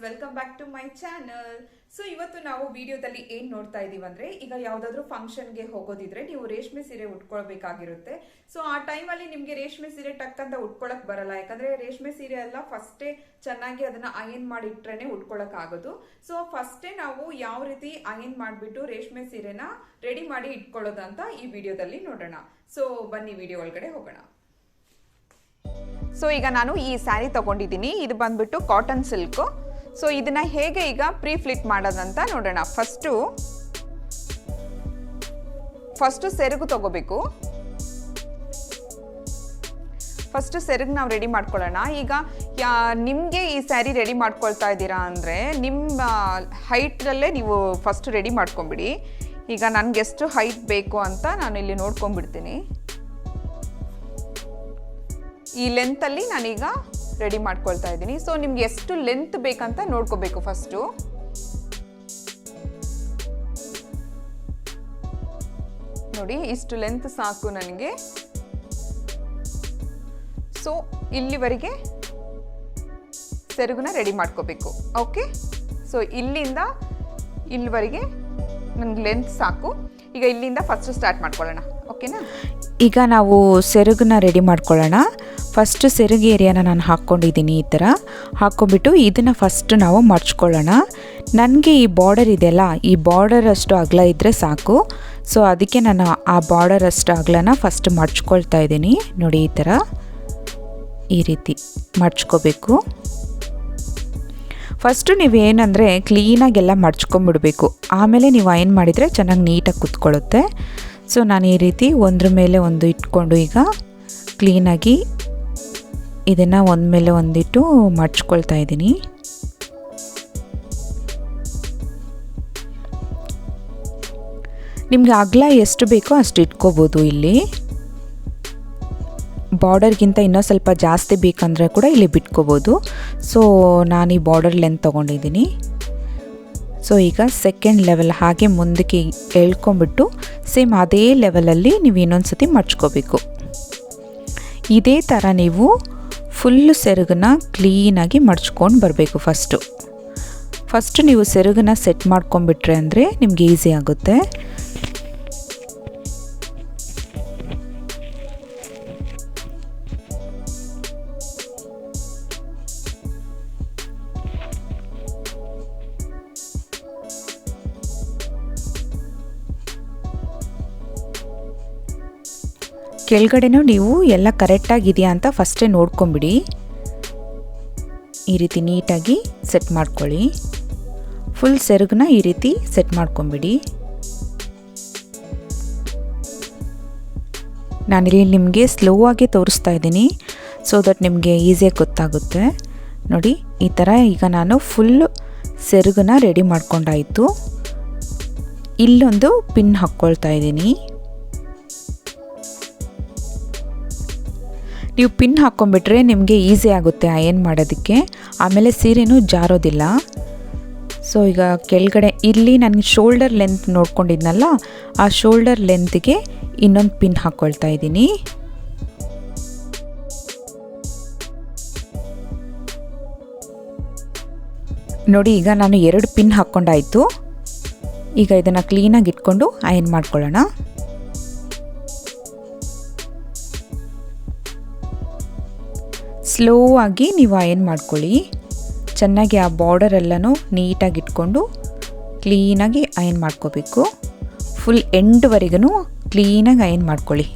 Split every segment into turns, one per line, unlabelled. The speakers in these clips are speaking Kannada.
Welcome back to my channel. So ಇವತ್ತು ನಾವು ವಿಡಿಯೋದಲ್ಲಿ ಏನ್ ನೋಡ್ತಾ ಇದೀವಿ ಅಂದ್ರೆ, ಈಗ ಯಾವ್ದಾದ್ರು ಫಂಕ್ಷನ್ಗೆ ಹೋಗೋದಿದ್ರೆ ನೀವು ರೇಷ್ಮೆ ಸೀರೆ ಉಟ್ಕೊಳ್ಬೇಕಾಗಿರುತ್ತೆ. ಸೊ ಆ ಟೈಮಲ್ಲಿ ನಿಮ್ಗೆ ರೇಷ್ಮೆ ಸೀರೆ ಟಕ್ ಅಂತ ಉಟ್ಕೊಳಕ್ ಬರಲ್ಲ, ಯಾಕಂದ್ರೆ ರೇಷ್ಮೆ ಸೀರೆ ಎಲ್ಲ ಫಸ್ಟೇ ಚೆನ್ನಾಗಿ ಅದನ್ನ ಅಯನ್ ಮಾಡಿ ಇಟ್ರೇನೆ ಉಟ್ಕೊಳಕ್ ಆಗೋದು. ಸೊ ಫಸ್ಟೇ ನಾವು ಯಾವ ರೀತಿ ಅಯನ್ ಮಾಡಿಬಿಟ್ಟು ರೇಷ್ಮೆ ಸೀರೆನ ರೆಡಿ ಮಾಡಿ ಇಟ್ಕೊಳ್ಳೋದಂತ ಈ ವಿಡಿಯೋದಲ್ಲಿ ನೋಡೋಣ. ಸೊ ಬನ್ನಿ ವಿಡಿಯೋ ಒಳಗಡೆ ಹೋಗೋಣ. ಸೊ ಈಗ ನಾನು ಈ ಸ್ಯಾರಿ ತಗೊಂಡಿದ್ದೀನಿ. ಇದು ಬಂದ್ಬಿಟ್ಟು ಕಾಟನ್ ಸಿಲ್ಕ್. ಸೊ ಇದನ್ನ ಹೇಗೆ ಈಗ ಪ್ರೀ ಫ್ಲಿಟ್ ಮಾಡೋದಂತ ನೋಡೋಣ. ಫಸ್ಟ್ ಸೆರಗು ತಗೋಬೇಕು. ಫಸ್ಟ್ ಸೆರಗು ನಾವು ರೆಡಿ ಮಾಡ್ಕೊಳ್ಳೋಣ. ಈಗ ನಿಮಗೆ ಈ ಸ್ಯಾರಿ ರೆಡಿ ಮಾಡ್ಕೊಳ್ತಾ ಇದ್ದೀರಾ ಅಂದರೆ ನಿಮ್ಮ ಹೈಟಲ್ಲೇ ನೀವು ಫಸ್ಟ್ ರೆಡಿ ಮಾಡ್ಕೊಂಬಿಡಿ. ಈಗ ನನಗೆ ಎಷ್ಟು ಹೈಟ್ ಬೇಕು ಅಂತ ನಾನು ಇಲ್ಲಿ ನೋಡ್ಕೊಂಡ್ಬಿಡ್ತೀನಿ. ಈ ಲೆಂತಲ್ಲಿ ನಾನೀಗ ರೆಡಿ ಮಾಡ್ಕೊಳ್ತಾ ಇದ್ದೀನಿ. ಸೊ ನಿಮ್ಗೆ ಎಷ್ಟು ಲೆಂತ್ ಬೇಕಂತ ನೋಡ್ಕೋಬೇಕು ಫಸ್ಟು. ನೋಡಿ, ಇಷ್ಟು ಲೆಂತ್ ಸಾಕು ನನಗೆ. ಸೊ ಇಲ್ಲಿವರೆಗೆ ಸೆರಗುನ ರೆಡಿ ಮಾಡ್ಕೋಬೇಕು. ಓಕೆ, ಸೊ ಇಲ್ಲಿಂದ ಇಲ್ಲಿವರೆಗೆ ನನಗೆ ಲೆಂತ್ ಸಾಕು. ಈಗ ಇಲ್ಲಿಂದ ಫಸ್ಟ್ ಸ್ಟಾರ್ಟ್ ಮಾಡ್ಕೊಳ್ಳೋಣ. ಓಕೆನಾ?
ಈಗ ನಾವು ಸೆರಗನ್ನ ರೆಡಿ ಮಾಡ್ಕೊಳ್ಳೋಣ. ಫಸ್ಟ್ ಸೆರಗು ಏರಿಯಾನ ನಾನು ಹಾಕ್ಕೊಂಡಿದ್ದೀನಿ. ಈ ಥರ ಹಾಕ್ಕೊಂಬಿಟ್ಟು ಇದನ್ನು ಫಸ್ಟ್ ನಾವು ಮಡ್ಚ್ಕೊಳ್ಳೋಣ. ನನಗೆ ಈ ಬಾರ್ಡರ್ ಇದೆಯಲ್ಲ, ಈ ಬಾರ್ಡರ್ ಅಷ್ಟು ಅಗಲ ಇದ್ದರೆ ಸಾಕು. ಸೊ ಅದಕ್ಕೆ ನಾನು ಆ ಬಾರ್ಡರ್ ಅಷ್ಟು ಅಗಲನ ಫಸ್ಟ್ ಮಡ್ಚ್ಕೊಳ್ತಾ ಇದ್ದೀನಿ. ನೋಡಿ, ಈ ಥರ ಈ ರೀತಿ ಮಡ್ಚ್ಕೋಬೇಕು. ಫಸ್ಟು ನೀವೇನಂದರೆ ಕ್ಲೀನಾಗೆಲ್ಲ ಮಡ್ಚ್ಕೊಂಬಿಡ್ಬೇಕು. ಆಮೇಲೆ ನೀವು ಅಯನ್ ಮಾಡಿದರೆ ಚೆನ್ನಾಗಿ ನೀಟಾಗಿ ಕುತ್ಕೊಳ್ಳುತ್ತೆ. ಸೊ ನಾನು ಈ ರೀತಿ ಒಂದ್ರ ಮೇಲೆ ಒಂದು ಇಟ್ಕೊಂಡು ಈಗ ಕ್ಲೀನಾಗಿ ಇದನ್ನು ಒಂದ ಮೇಲೆ ಒಂದಿಟ್ಟು ಮಡ್ಚ್ಕೊಳ್ತಾ ಇದ್ದೀನಿ. ನಿಮಗೆ ಅಗಲ ಎಷ್ಟು ಬೇಕೋ ಅಷ್ಟು ಇಟ್ಕೋಬೋದು. ಇಲ್ಲಿ ಬಾರ್ಡರ್ಗಿಂತ ಇನ್ನೂ ಸ್ವಲ್ಪ ಜಾಸ್ತಿ ಬೇಕಂದರೆ ಕೂಡ ಇಲ್ಲಿ ಬಿಟ್ಕೋಬೋದು. ಸೊ ನಾನು ಈ ಬಾರ್ಡರ್ ಲೆಂತ್ ತೊಗೊಂಡಿದ್ದೀನಿ. ಸೊ ಈಗ ಸೆಕೆಂಡ್ ಲೆವೆಲ್ ಹಾಗೆ ಮುಂದಕ್ಕೆ ಎಳ್ಕೊಂಬಿಟ್ಟು ಸೇಮ್ ಅದೇ ಲೆವೆಲಲ್ಲಿ ನೀವು ಇನ್ನೊಂದು ಸತಿ ಮಡ್ಚ್ಕೋಬೇಕು. ಇದೇ ಥರ ನೀವು ಫುಲ್ಲು ಸೆರಗನ್ನ ಕ್ಲೀನಾಗಿ ಮಡ್ಚ್ಕೊಂಡು ಬರಬೇಕು. ಫಸ್ಟು ನೀವು ಸೆರಗನ್ನ ಸೆಟ್ ಮಾಡ್ಕೊಂಬಿಟ್ರೆ ಅಂದರೆ ನಿಮ್ಗೆ ಈಸಿ ಆಗುತ್ತೆ. ಕೆಳಗಡೆನೂ ನೀವು ಎಲ್ಲ ಕರೆಕ್ಟಾಗಿದೆಯಾ ಅಂತ ಫಸ್ಟೇ ನೋಡ್ಕೊಂಬಿಡಿ. ಈ ರೀತಿ ನೀಟಾಗಿ ಸೆಟ್ ಮಾಡ್ಕೊಳ್ಳಿ. ಫುಲ್ ಸೆರಗನ್ನ ಈ ರೀತಿ ಸೆಟ್ ಮಾಡ್ಕೊಂಬಿಡಿ. ನಾನಿಲ್ಲಿ ನಿಮಗೆ ಸ್ಲೋ ಆಗಿ ತೋರಿಸ್ತಾ ಇದ್ದೀನಿ, ಸೊ ದಟ್ ನಿಮಗೆ ಈಸಿಯಾಗಿ ಗೊತ್ತಾಗುತ್ತೆ. ನೋಡಿ, ಈ ಥರ ಈಗ ನಾನು ಫುಲ್ ಸೆರಗನ್ನ ರೆಡಿ ಮಾಡ್ಕೊಂಡಾಯಿತು. ಇಲ್ಲೊಂದು ಪಿನ್ ಹಾಕ್ಕೊಳ್ತಾ ಇದ್ದೀನಿ. ನೀವು ಪಿನ್ ಹಾಕ್ಕೊಂಬಿಟ್ರೆ ನಿಮಗೆ ಈಸಿ ಆಗುತ್ತೆ ಅಯನ್ ಮಾಡೋದಕ್ಕೆ. ಆಮೇಲೆ ಸೀರೆನೂ ಜಾರೋದಿಲ್ಲ. ಸೊ ಈಗ ಕೆಳಗಡೆ ಇಲ್ಲಿ ನನಗೆ ಶೋಲ್ಡರ್ ಲೆಂತ್ ನೋಡ್ಕೊಂಡಿದ್ನಲ್ಲ, ಆ ಶೋಲ್ಡರ್ ಲೆಂತ್ಗೆ ಇನ್ನೊಂದು ಪಿನ್ ಹಾಕ್ಕೊಳ್ತಾ ಇದ್ದೀನಿ. ನೋಡಿ, ಈಗ ನಾನು 2 ಪಿನ್ ಹಾಕ್ಕೊಂಡಾಯಿತು. ಈಗ ಇದನ್ನು ಕ್ಲೀನಾಗಿ ಇಟ್ಕೊಂಡು ಅಯನ್ ಮಾಡ್ಕೊಳ್ಳೋಣ. ಸ್ಲೋ ಆಗಿ ನೀವು ಅಯನ್ ಮಾಡ್ಕೊಳ್ಳಿ. ಚೆನ್ನಾಗಿ ಆ ಬಾರ್ಡರ್ ಎಲ್ಲನೂ ನೀಟಾಗಿ ಇಟ್ಕೊಂಡು ಕ್ಲೀನಾಗಿ ಅಯನ್ ಮಾಡ್ಕೋಬೇಕು. ಫುಲ್ ಎಂಡ್ವರೆಗೂ ಕ್ಲೀನಾಗಿ ಅಯನ್ ಮಾಡ್ಕೊಳ್ಳಿ.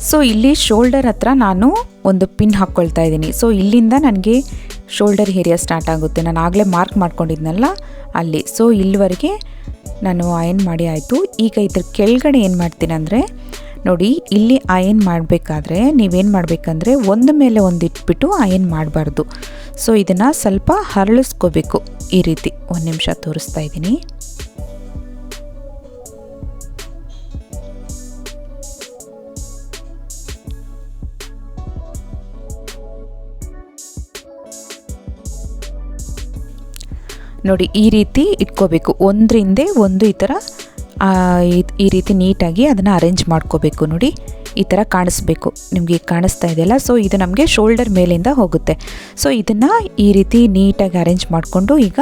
ಸೊ ಇಲ್ಲಿ ಶೋಲ್ಡರ್ ಹತ್ರ ನಾನು ಒಂದು ಪಿನ್ ಹಾಕ್ಕೊಳ್ತಾ ಇದ್ದೀನಿ. ಸೊ ಇಲ್ಲಿಂದ ನನಗೆ ಶೋಲ್ಡರ್ ಏರಿಯಾ ಸ್ಟಾರ್ಟ್ ಆಗುತ್ತೆ. ನಾನು ಆಗಲೇ ಮಾರ್ಕ್ ಮಾಡ್ಕೊಂಡಿದ್ನಲ್ಲ ಅಲ್ಲಿ. ಸೊ ಇಲ್ಲಿವರೆಗೆ ನಾನು ಅಯನ್ ಮಾಡಿ ಆಯಿತು. ಈಗ ಇದ್ರ ಕೆಳಗಡೆ ಏನು ಮಾಡ್ತೀನಿ ಅಂದರೆ ನೋಡಿ, ಇಲ್ಲಿ ಅಯನ್ ಮಾಡಬೇಕಾದ್ರೆ ನೀವೇನು ಮಾಡಬೇಕಂದ್ರೆ ಒಂದು ಮೇಲೆ ಒಂದು ಇಟ್ಬಿಟ್ಟು ಅಯನ್ ಮಾಡಬಾರ್ದು. ಸೊ ಇದನ್ನು ಸ್ವಲ್ಪ ಹರಳಿಸ್ಕೋಬೇಕು ಈ ರೀತಿ. ಒಂದು ನಿಮಿಷ ತೋರಿಸ್ತಾ ಇದ್ದೀನಿ. ನೋಡಿ ಈ ರೀತಿ ಇಟ್ಕೋಬೇಕು. ಒಂದರಿಂದ ಒಂದು ಈ ಥರ ಈ ರೀತಿ ನೀಟಾಗಿ ಅದನ್ನು ಅರೇಂಜ್ ಮಾಡ್ಕೋಬೇಕು. ನೋಡಿ ಈ ಥರ ಕಾಣಿಸ್ಬೇಕು, ನಿಮಗೆ ಕಾಣಿಸ್ತಾ ಇದೆಯಲ್ಲ. ಸೊ ಇದು ನಮಗೆ ಶೋಲ್ಡರ್ ಮೇಲಿಂದ ಹೋಗುತ್ತೆ. ಸೊ ಇದನ್ನು ಈ ರೀತಿ ನೀಟಾಗಿ ಅರೇಂಜ್ ಮಾಡಿಕೊಂಡು ಈಗ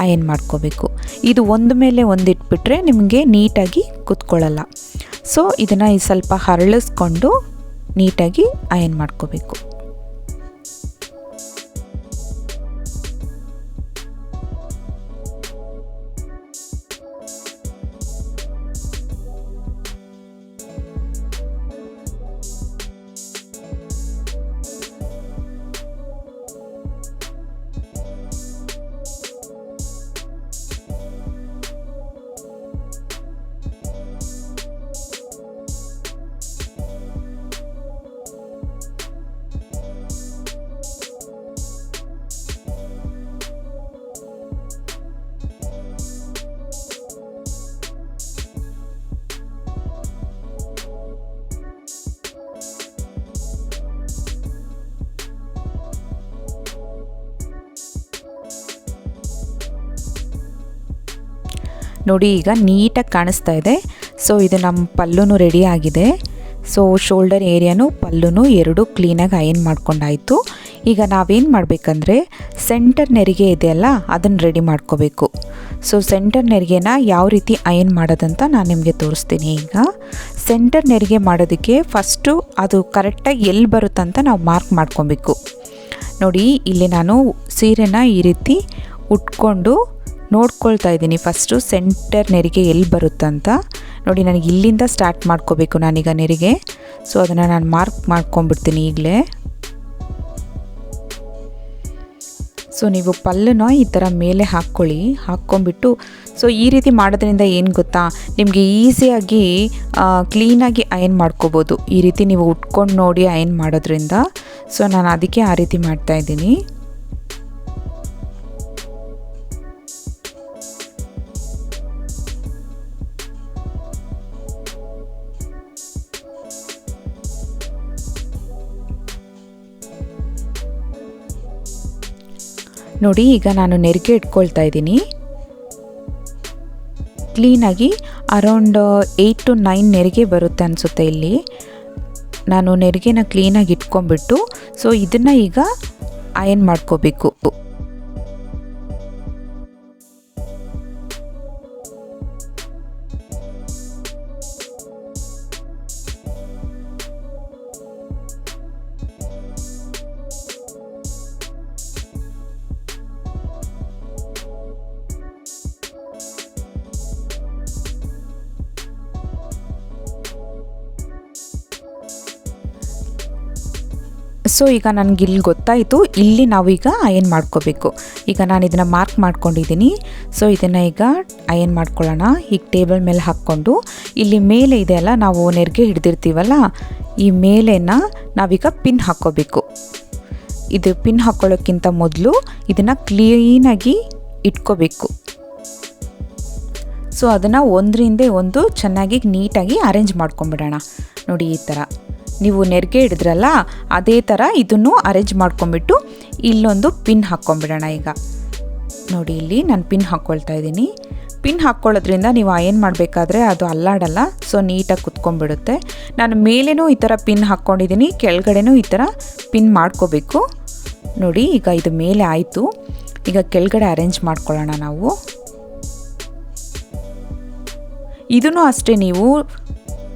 ಅಯನ್ ಮಾಡ್ಕೋಬೇಕು. ಇದು ಒಂದು ಮೇಲೆ ಒಂದು ಇಟ್ಬಿಟ್ರೆ ನಿಮಗೆ ನೀಟಾಗಿ ಕೂತ್ಕೊಳ್ಳಲ್ಲ. ಸೊ ಇದನ್ನು ಸ್ವಲ್ಪ ಹರಳಿಸ್ಕೊಂಡು ನೀಟಾಗಿ ಅಯನ್ ಮಾಡ್ಕೋಬೇಕು. ನೋಡಿ ಈಗ ನೀಟಾಗಿ ಕಾಣಿಸ್ತಾ ಇದೆ. ಸೊ ಇದು ನಮ್ಮ ಪಲ್ಲುನು ರೆಡಿ ಆಗಿದೆ. ಸೊ ಶೋಲ್ಡರ್ ಏರಿಯಾನು ಪಲ್ಲುನು ಎರಡೂ ಕ್ಲೀನಾಗಿ ಅಯನ್ ಮಾಡ್ಕೊಂಡಾಯಿತು. ಈಗ ನಾವೇನು ಮಾಡಬೇಕಂದ್ರೆ ಸೆಂಟರ್ ನೆರಿಗೆ ಇದೆಯಲ್ಲ ಅದನ್ನು ರೆಡಿ ಮಾಡ್ಕೋಬೇಕು. ಸೊ ಸೆಂಟರ್ ನೆರಿಗೆನ ಯಾವ ರೀತಿ ಅಯನ್ ಮಾಡೋದಂತ ನಾನು ನಿಮಗೆ ತೋರಿಸ್ತೀನಿ. ಈಗ ಸೆಂಟರ್ ನೆರಿಗೆ ಮಾಡೋದಕ್ಕೆ ಫಸ್ಟು ಅದು ಕರೆಕ್ಟಾಗಿ ಎಲ್ಲಿ ಬರುತ್ತಂತ ನಾವು ಮಾರ್ಕ್ ಮಾಡ್ಕೊಬೇಕು. ನೋಡಿ ಇಲ್ಲಿ ನಾನು ಸೀರೆನ ಈ ರೀತಿ ಉಟ್ಕೊಂಡು ನೋಡ್ಕೊಳ್ತಾ ಇದ್ದೀನಿ ಫಸ್ಟು ಸೆಂಟರ್ ನೆರಿಗೆ ಎಲ್ಲಿ ಬರುತ್ತಂತ. ನೋಡಿ ನನಗೆ ಇಲ್ಲಿಂದ ಸ್ಟಾರ್ಟ್ ಮಾಡ್ಕೋಬೇಕು ನಾನೀಗ ನೆರಿಗೆ. ಸೊ ಅದನ್ನು ನಾನು ಮಾರ್ಕ್ ಮಾಡ್ಕೊಂಡ್ಬಿಡ್ತೀನಿ ಈಗಲೇ. ಸೊ ನೀವು ಪಲ್ಲುನ ಈ ಥರ ಮೇಲೆ ಹಾಕ್ಕೊಂಬಿಟ್ಟು ಸೊ ಈ ರೀತಿ ಮಾಡೋದ್ರಿಂದ ಏನು ಗೊತ್ತಾ, ನಿಮಗೆ ಈಸಿಯಾಗಿ ಕ್ಲೀನಾಗಿ ಅಯನ್ ಮಾಡ್ಕೋಬೋದು. ಈ ರೀತಿ ನೀವು ಉಟ್ಕೊಂಡು ನೋಡಿ ಅಯನ್ ಮಾಡೋದ್ರಿಂದ. ಸೊ ನಾನು ಅದಕ್ಕೆ ಆ ರೀತಿ ಮಾಡ್ತಾಯಿದ್ದೀನಿ. ನೋಡಿ ಈಗ ನಾನು ನೆರಿಗೆ ಇಟ್ಕೊಳ್ತಾ ಇದ್ದೀನಿ. ಕ್ಲೀನಾಗಿ ಅರೌಂಡ್ 8 to 9 ನೆರಿಗೆ ಬರುತ್ತೆ ಅನಿಸುತ್ತೆ. ಇಲ್ಲಿ ನಾನು ನೆರಿಗೆನ ಕ್ಲೀನಾಗಿ ಇಟ್ಕೊಂಡ್ಬಿಟ್ಟು ಸೊ ಇದನ್ನು ಈಗ ಅಯನ್ ಮಾಡ್ಕೋಬೇಕು. ಸೊ ಈಗ ನನಗೆ ಇಲ್ಲಿ ಗೊತ್ತಾಯಿತು, ಇಲ್ಲಿ ನಾವೀಗ ಅಯನ್ ಮಾಡ್ಕೋಬೇಕು. ಈಗ ನಾನು ಇದನ್ನು ಮಾರ್ಕ್ ಮಾಡ್ಕೊಂಡಿದ್ದೀನಿ. ಸೊ ಇದನ್ನು ಈಗ ಅಯನ್ ಮಾಡ್ಕೊಳ್ಳೋಣ. ಈಗ ಟೇಬಲ್ ಮೇಲೆ ಹಾಕ್ಕೊಂಡು ಇಲ್ಲಿ ಮೇಲೆ ಇದೆಯಲ್ಲ, ನಾವು ನೆರಿಗೆ ಹಿಡ್ದಿರ್ತೀವಲ್ಲ, ಈ ಮೇಲೆನ ನಾವೀಗ ಪಿನ್ ಹಾಕ್ಕೋಬೇಕು. ಇದು ಪಿನ್ ಹಾಕ್ಕೊಳ್ಳೋಕ್ಕಿಂತ ಮೊದಲು ಇದನ್ನು ಕ್ಲೀನಾಗಿ ಇಟ್ಕೋಬೇಕು. ಸೊ ಅದನ್ನು ಒಂದರಿಂದ ಒಂದು ಚೆನ್ನಾಗಿ ನೀಟಾಗಿ ಅರೇಂಜ್ ಮಾಡ್ಕೊಂಬಿಡೋಣ. ನೋಡಿ ಈ ಥರ ನೀವು ನೆರಿಗೆ ಹಿಡಿದ್ರಲ್ಲ ಅದೇ ಥರ ಇದನ್ನು ಅರೇಂಜ್ ಮಾಡ್ಕೊಂಬಿಟ್ಟು ಇಲ್ಲೊಂದು ಪಿನ್ ಹಾಕ್ಕೊಂಬಿಡೋಣ. ಈಗ ನೋಡಿ ಇಲ್ಲಿ ನಾನು ಪಿನ್ ಹಾಕ್ಕೊಳ್ತಾ ಇದ್ದೀನಿ. ಪಿನ್ ಹಾಕ್ಕೊಳ್ಳೋದ್ರಿಂದ ನೀವು ಅಯನ್ ಮಾಡಬೇಕಾದ್ರೆ ಅದು ಅಲ್ಲಾಡಲ್ಲ. ಸೊ ನೀಟಾಗಿ ಕುತ್ಕೊಂಡ್ಬಿಡುತ್ತೆ. ನಾನು ಮೇಲೇನೂ ಈ ಥರ ಪಿನ್ ಹಾಕ್ಕೊಂಡಿದ್ದೀನಿ, ಕೆಳಗಡೆನೂ ಈ ಥರ ಪಿನ್ ಮಾಡ್ಕೋಬೇಕು. ನೋಡಿ ಈಗ ಇದು ಮೇಲೆ ಆಯಿತು. ಈಗ ಕೆಳಗಡೆ ಅರೇಂಜ್ ಮಾಡ್ಕೊಳ್ಳೋಣ ನಾವು. ಇದೂ ಅಷ್ಟೇ, ನೀವು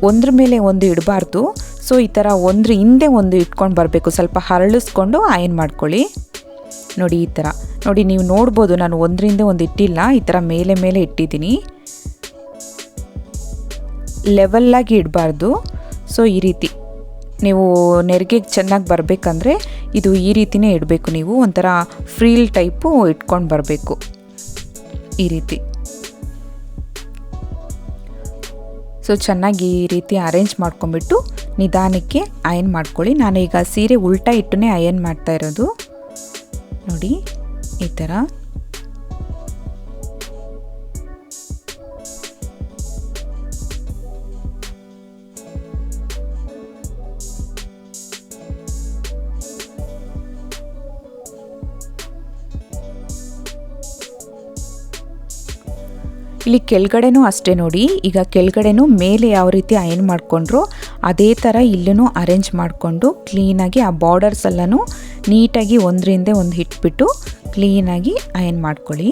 ಒಂದ್ರ ಮೇಲೆ ಒಂದು ಇಡಬಾರ್ದು. ಸೊ ಈ ಥರ ಒಂದ್ರ ಹಿಂದೆ ಒಂದು ಇಟ್ಕೊಂಡು ಬರಬೇಕು. ಸ್ವಲ್ಪ ಹರಳಿಸ್ಕೊಂಡು ಅಯನ್ ಮಾಡ್ಕೊಳ್ಳಿ. ನೋಡಿ ಈ ಥರ ನೋಡಿ, ನೀವು ನೋಡ್ಬೋದು ನಾನು ಒಂದರಿಂದ ಒಂದು ಇಟ್ಟಿಲ್ಲ, ಈ ಥರ ಮೇಲೆ ಮೇಲೆ ಇಟ್ಟಿದ್ದೀನಿ. ಲೆವೆಲ್ಲಾಗಿ ಇಡಬಾರ್ದು. ಸೊ ಈ ರೀತಿ ನೀವು ನೆರಿಗೆಗೆ ಚೆನ್ನಾಗಿ ಬರಬೇಕಂದ್ರೆ ಇದು ಈ ರೀತಿನೇ ಇಡಬೇಕು. ನೀವು ಒಂಥರ ಫ್ರೀಲ್ ಟೈಪು ಇಟ್ಕೊಂಡು ಬರಬೇಕು ಈ ರೀತಿ. ಸೊ ಚೆನ್ನಾಗಿ ಈ ರೀತಿ ಅರೇಂಜ್ ಮಾಡ್ಕೊಂಬಿಟ್ಟು ನಿಧಾನಕ್ಕೆ ಅಯನ್ ಮಾಡ್ಕೊಳ್ಳಿ. ನಾನು ಈಗ ಸೀರೆ ಉಲ್ಟಾ ಇಟ್ಟುನೇ ಅಯನ್ ಮಾಡ್ತಾ ಇರೋದು ನೋಡಿ ಈ ಥರ. ಇಲ್ಲಿ ಕೆಳಗಡೆನೂ ಅಷ್ಟೇ ನೋಡಿ. ಈಗ ಕೆಳಗಡೆನೂ ಮೇಲೆ ಯಾವ ರೀತಿ ಅಯನ್ ಮಾಡಿಕೊಂಡ್ರೋ ಅದೇ ಥರ ಇಲ್ಲೂ ಅರೇಂಜ್ ಮಾಡಿಕೊಂಡು ಕ್ಲೀನಾಗಿ ಆ ಬಾರ್ಡರ್ಸ್ ಎಲ್ಲನೂ ನೀಟಾಗಿ ಒಂದರಿಂದ ಒಂದು ಇಟ್ಬಿಟ್ಟು ಕ್ಲೀನಾಗಿ ಅಯನ್ ಮಾಡ್ಕೊಳ್ಳಿ.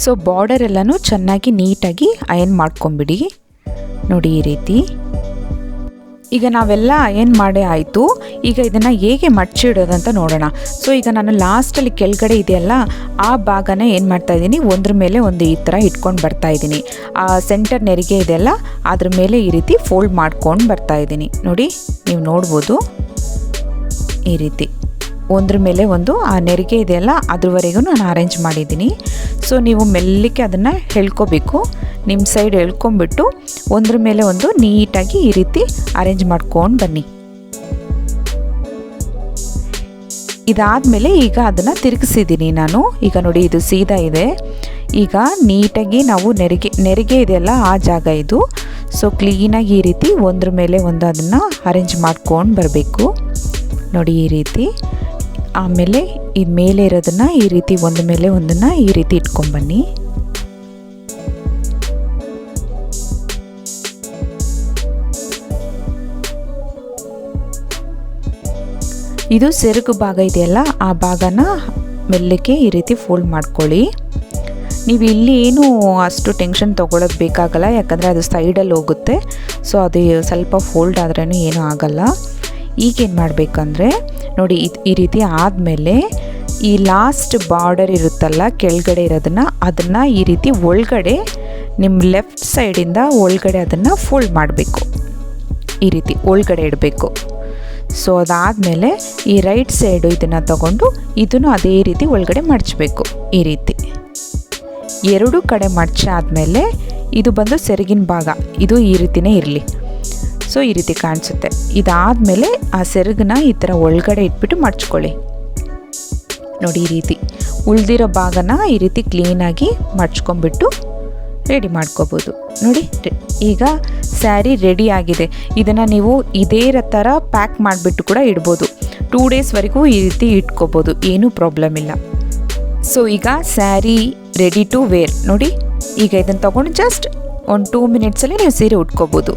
ಸೊ ಬಾರ್ಡರ್ ಎಲ್ಲನೂ ಚೆನ್ನಾಗಿ ನೀಟಾಗಿ ಅಯನ್ ಮಾಡ್ಕೊಂಬಿಡಿ ನೋಡಿ ಈ ರೀತಿ. ಈಗ ನಾವೆಲ್ಲ ಅಯನ್ ಮಾಡೇ ಆಯಿತು. ಈಗ ಇದನ್ನು ಹೇಗೆ ಮಡ್ಚಿಡೋದಂತ ನೋಡೋಣ. ಸೊ ಈಗ ನಾನು ಲಾಸ್ಟಲ್ಲಿ ಕೆಳಗಡೆ ಇದೆಯಲ್ಲ ಆ ಭಾಗನ ಏನು ಮಾಡ್ತಾಯಿದ್ದೀನಿ, ಒಂದ್ರ ಮೇಲೆ ಒಂದು ಈ ಥರ ಇಟ್ಕೊಂಡು ಬರ್ತಾಯಿದ್ದೀನಿ. ಆ ಸೆಂಟರ್ ನೆರಿಗೆ ಇದೆಯಲ್ಲ ಅದ್ರ ಮೇಲೆ ಈ ರೀತಿ ಫೋಲ್ಡ್ ಮಾಡ್ಕೊಂಡು ಬರ್ತಾಯಿದ್ದೀನಿ ನೋಡಿ. ನೀವು ನೋಡ್ಬೋದು ಈ ರೀತಿ ಒಂದ್ರ ಮೇಲೆ ಒಂದು ಆ ನೆರಿಗೆ ಇದೆಯಲ್ಲ ಅದ್ರವರೆಗೂ ನಾನು ಅರೇಂಜ್ ಮಾಡಿದ್ದೀನಿ. ಸೊ ನೀವು ಮೆಲ್ಲಕ್ಕೆ ಅದನ್ನು ಎಳ್ಕೊಬೇಕು. ನಿಮ್ಮ ಸೈಡ್ ಎಳ್ಕೊಂಬಿಟ್ಟು ಒಂದ್ರ ಮೇಲೆ ಒಂದು ನೀಟಾಗಿ ಈ ರೀತಿ ಅರೇಂಜ್ ಮಾಡ್ಕೊಂಡು ಬನ್ನಿ. ಇದಾದಮೇಲೆ ಈಗ ಅದನ್ನು ತಿರುಗಿಸಿದ್ದೀನಿ ನಾನು. ಈಗ ನೋಡಿ ಇದು ಸೀದಾ ಇದೆ. ಈಗ ನೀಟಾಗಿ ನಾವು ನೆರಿಗೆ ಇದೆಯಲ್ಲ ಆ ಜಾಗ ಇದು. ಸೊ ಕ್ಲೀನಾಗಿ ಈ ರೀತಿ ಒಂದ್ರ ಮೇಲೆ ಒಂದು ಅದನ್ನು ಅರೇಂಜ್ ಮಾಡ್ಕೊಂಡು ಬರಬೇಕು ನೋಡಿ ಈ ರೀತಿ. ಆಮೇಲೆ ಈ ಮೇಲೆ ಇರೋದನ್ನು ಈ ರೀತಿ ಒಂದ ಮೇಲೆ ಒಂದನ್ನು ಈ ರೀತಿ ಇಟ್ಕೊಂಡ್ಬನ್ನಿ. ಇದು ಸೆರಗು ಭಾಗ ಇದೆಯಲ್ಲ ಆ ಭಾಗನ ಮೆಲ್ಲಕ್ಕೆ ಈ ರೀತಿ ಫೋಲ್ಡ್ ಮಾಡ್ಕೊಳ್ಳಿ. ನೀವು ಇಲ್ಲಿ ಏನು ಅಷ್ಟು ಟೆನ್ಷನ್ ತೊಗೊಳೋದು ಬೇಕಾಗಲ್ಲ, ಯಾಕಂದರೆ ಅದು ಸೈಡಲ್ಲಿ ಹೋಗುತ್ತೆ. ಸೊ ಅದು ಸ್ವಲ್ಪ ಫೋಲ್ಡ್ ಆದ್ರೂ ಏನೂ ಆಗಲ್ಲ. ಈಗೇನು ಮಾಡಬೇಕಂದ್ರೆ ನೋಡಿ ಈ ರೀತಿ ಆದಮೇಲೆ ಈ ಲಾಸ್ಟ್ ಬಾರ್ಡರ್ ಇರುತ್ತಲ್ಲ ಕೆಳಗಡೆ ಇರೋದನ್ನು ಅದನ್ನು ಈ ರೀತಿ ಒಳಗಡೆ ನಿಮ್ಮ ಲೆಫ್ಟ್ ಸೈಡಿಂದ ಒಳಗಡೆ ಅದನ್ನು ಫೋಲ್ಡ್ ಮಾಡಬೇಕು. ಈ ರೀತಿ ಒಳಗಡೆ ಇಡಬೇಕು. ಸೊ ಅದಾದಮೇಲೆ ಈ ರೈಟ್ ಸೈಡು ಇದನ್ನು ತಗೊಂಡು ಇದನ್ನು ಅದೇ ರೀತಿ ಒಳಗಡೆ ಮಡಚಬೇಕು ಈ ರೀತಿ. ಎರಡೂ ಕಡೆ ಮಡಚಾದ್ಮೇಲೆ ಇದು ಬಂದು ಸೆರಗಿನ ಭಾಗ, ಇದು ಈ ರೀತಿನೇ ಇರಲಿ. ಸೊ ಈ ರೀತಿ ಕಾಣಿಸುತ್ತೆ. ಇದಾದಮೇಲೆ ಆ ಸೆರಗನ್ನ ಈ ಥರ ಒಳಗಡೆ ಇಟ್ಬಿಟ್ಟು ಮಡ್ಚ್ಕೊಳ್ಳಿ ನೋಡಿ ಈ ರೀತಿ. ಉಳಿದಿರೋ ಭಾಗನ ಈ ರೀತಿ ಕ್ಲೀನಾಗಿ ಮಡ್ಚ್ಕೊಂಡ್ಬಿಟ್ಟು ರೆಡಿ ಮಾಡ್ಕೋಬೋದು ನೋಡಿ. ಈಗ ಸ್ಯಾರಿ ರೆಡಿ ಆಗಿದೆ. ಇದನ್ನು ನೀವು ಇದೇ ಥರ ಪ್ಯಾಕ್ ಮಾಡಿಬಿಟ್ಟು ಕೂಡ ಇಡ್ಬೋದು. 2 ಡೇಸ್ವರೆಗೂ ಈ ರೀತಿ ಇಟ್ಕೋಬೋದು, ಏನೂ ಪ್ರಾಬ್ಲಮ್ ಇಲ್ಲ. ಸೊ ಈಗ ಸ್ಯಾರಿ ರೆಡಿ ಟು ವೇರ್ ನೋಡಿ. ಈಗ ಇದನ್ನು ತೊಗೊಂಡು ಜಸ್ಟ್ ಒಂದು 2 ಮಿನಿಟ್ಸಲ್ಲಿ ನೀವು ಸೀರೆ ಉಟ್ಕೋಬೋದು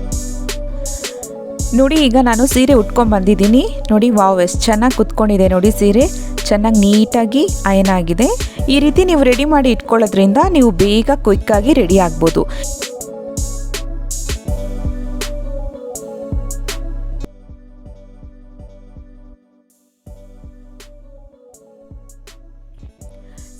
ನೋಡಿ. ಈಗ ನಾನು ಸೀರೆ ಉಟ್ಕೊಂಡು ಬಂದಿದ್ದೀನಿ ನೋಡಿ. ವಾವ್ ಎಷ್ಟು ಚೆನ್ನಾಗಿ ಕುತ್ಕೊಂಡಿದೆ ನೋಡಿ ಸೀರೆ, ಚೆನ್ನಾಗಿ ನೀಟಾಗಿ ಅಯನ್ ಆಗಿದೆ. ಈ ರೀತಿ ನೀವು ರೆಡಿ ಮಾಡಿ ಇಟ್ಕೊಳ್ಳೋದ್ರಿಂದ ನೀವು ಬೇಗ ಕ್ವಿಕ್ಕಾಗಿ ರೆಡಿ ಆಗ್ಬೋದು.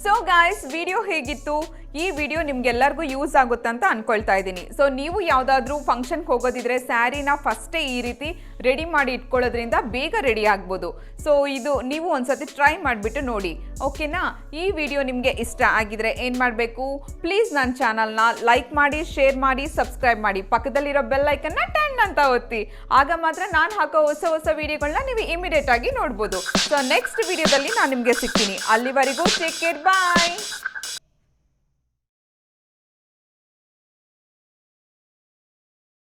ಸೊ ಗಾಯ್ಸ್, ವಿಡಿಯೋ ಹೇಗಿತ್ತು? ಈ ವಿಡಿಯೋ ನಿಮ್ಗೆಲ್ಲರಿಗೂ ಯೂಸ್ ಆಗುತ್ತೆ ಅಂತ ಅನ್ಕೊಳ್ತಾ ಇದ್ದೀನಿ. ಸೊ ನೀವು ಯಾವುದಾದ್ರೂ ಫಂಕ್ಷನ್ಗೆ ಹೋಗೋದಿದ್ರೆ ಸ್ಯಾರಿನ ಫಸ್ಟೇ ಈ ರೀತಿ ರೆಡಿ ಮಾಡಿ ಇಟ್ಕೊಳ್ಳೋದ್ರಿಂದ ಬೇಗ ರೆಡಿ ಆಗ್ಬೋದು. ಸೊ ಇದು ನೀವು ಒಂದ್ಸತಿ ಟ್ರೈ ಮಾಡಿಬಿಟ್ಟು ನೋಡಿ, ಓಕೆನಾ? ಈ ವಿಡಿಯೋ ನಿಮಗೆ ಇಷ್ಟ ಆಗಿದ್ರೆ ಏನು ಮಾಡಬೇಕು, ಪ್ಲೀಸ್ ನನ್ನ ಚಾನಲ್ನ ಲೈಕ್ ಮಾಡಿ, ಶೇರ್ ಮಾಡಿ, ಸಬ್ಸ್ಕ್ರೈಬ್ ಮಾಡಿ, ಪಕ್ಕದಲ್ಲಿರೋ ಬೆಲ್ ಐಕನ್ನ ಟೆನ್ ಅಂತ ಒತ್ತಿ. ಆಗ ಮಾತ್ರ ನಾನು ಹಾಕೋ ಹೊಸ ವಿಡಿಯೋಗಳನ್ನ ನೀವು ಇಮಿಡಿಯೇಟ್ ಆಗಿ ನೋಡ್ಬೋದು. ಸೊ ನೆಕ್ಸ್ಟ್ ವಿಡಿಯೋದಲ್ಲಿ ನಾನು ನಿಮಗೆ ಸಿಗ್ತೀನಿ. ಅಲ್ಲಿವರೆಗೂ ಟೇಕ್ ಕೇರ್, ಬಾಯ್.